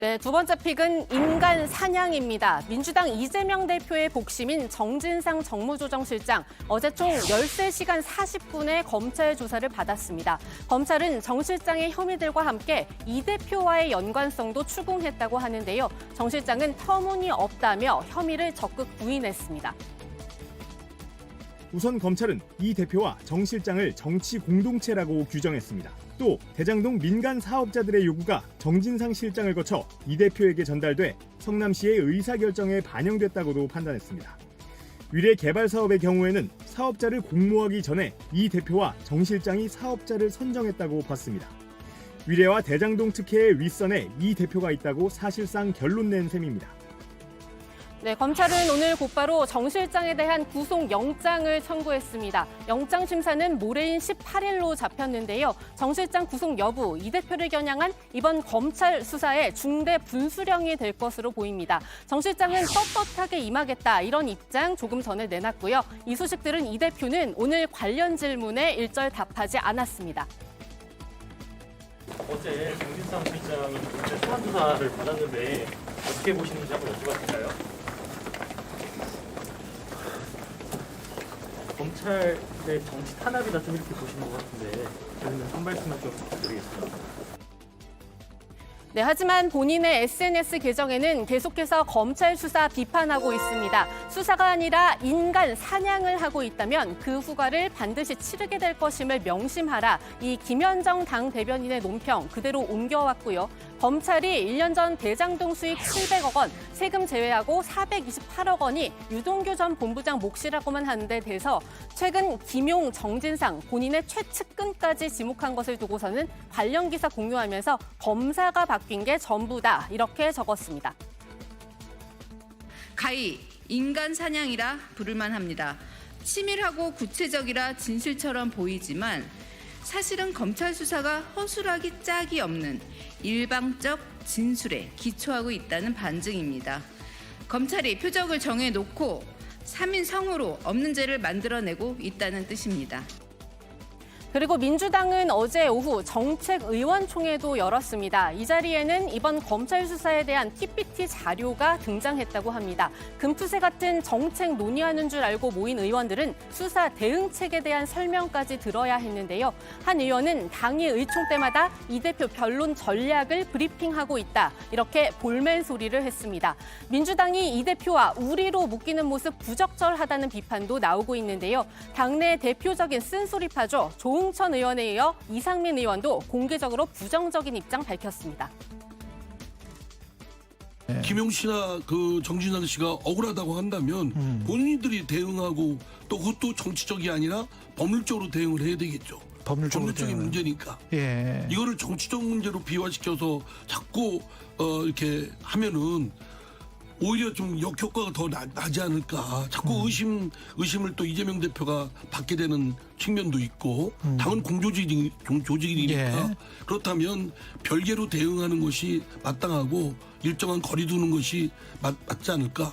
네, 두 번째 픽은 인간 사냥입니다. 민주당 이재명 대표의 복심인 정진상 정무조정실장, 어제 총 13시간 40분의 검찰 조사를 받았습니다. 검찰은 정 실장의 혐의들과 함께 이 대표와의 연관성도 추궁했다고 하는데요. 정 실장은 터무니없다며 혐의를 적극 부인했습니다. 우선 검찰은 이 대표와 정 실장을 정치 공동체라고 규정했습니다. 또 대장동 민간 사업자들의 요구가 정진상 실장을 거쳐 이 대표에게 전달돼 성남시의 의사결정에 반영됐다고도 판단했습니다. 위례 개발 사업의 경우에는 사업자를 공모하기 전에 이 대표와 정 실장이 사업자를 선정했다고 봤습니다. 위례와 대장동 특혜의 윗선에 이 대표가 있다고 사실상 결론 낸 셈입니다. 네, 검찰은 오늘 곧바로 정 실장에 대한 구속영장을 청구했습니다. 영장 심사는 모레인 18일로 잡혔는데요. 정 실장 구속 여부, 이 대표를 겨냥한 이번 검찰 수사의 중대 분수령이 될 것으로 보입니다. 정 실장은 떳떳하게 임하겠다, 이런 입장 조금 전에 내놨고요. 이 소식들은 이 대표는 오늘 관련 질문에 일절 답하지 않았습니다. 어제 정진상 실장이 소환 조사를 받았는데 어떻게 보시는지 한번 여쭤봐도 될까요? 검찰의 정치 탄압이다 좀 이렇게 보시는 것 같은데 저희는 한 말씀만 좀 부탁드리겠습니다. 네, 하지만 본인의 SNS 계정에는 계속해서 검찰 수사 비판하고 있습니다. 수사가 아니라 인간 사냥을 하고 있다면 그 후과를 반드시 치르게 될 것임을 명심하라. 이 김현정 당 대변인의 논평 그대로 옮겨왔고요. 검찰이 1년 전 대장동 수익 700억 원, 세금 제외하고 428억 원이 유동규 전 본부장 몫이라고만 하는 데 대해서 최근 김용, 정진상 본인의 최측근까지 지목한 것을 두고서는 관련 기사 공유하면서 검사가 바뀐 게 전부다, 이렇게 적었습니다. 가히 인간 사냥이라 부를만 합니다. 치밀하고 구체적이라 진실처럼 보이지만 사실은 검찰 수사가 허술하기 짝이 없는 일방적 진술에 기초하고 있다는 반증입니다. 검찰이 표적을 정해놓고 3인성으로 없는 죄를 만들어내고 있다는 뜻입니다. 그리고 민주당은 어제 오후 정책의원총회도 열었습니다. 이 자리에는 이번 검찰 수사에 대한 PPT 자료가 등장했다고 합니다. 금투세 같은 정책 논의하는 줄 알고 모인 의원들은 수사 대응책에 대한 설명까지 들어야 했는데요. 한 의원은 당의 의총 때마다 이 대표 변론 전략을 브리핑하고 있다, 이렇게 볼멘 소리를 했습니다. 민주당이 이 대표와 우리로 묶이는 모습 부적절하다는 비판도 나오고 있는데요. 당내 대표적인 쓴소리파죠. 조응천 의원에 이어 이상민 의원도 공개적으로 부정적인 입장 밝혔습니다. 김용 씨나 그 정진상 씨가 억울하다고 한다면 본인들이 대응하고 또 그것도 정치적이 아니라 법률적으로 대응을 해야 되겠죠. 법률적인 문제니까. 예. 이거를 정치적 문제로 비화시켜서 자꾸 이렇게 하면은 오히려 좀 역효과가 더 나지 않을까. 자꾸 의심을 또 이재명 대표가 받게 되는 측면도 있고, 당은 조직이니까. 예. 그렇다면 별개로 대응하는 것이 마땅하고 일정한 거리 두는 것이 맞지 않을까.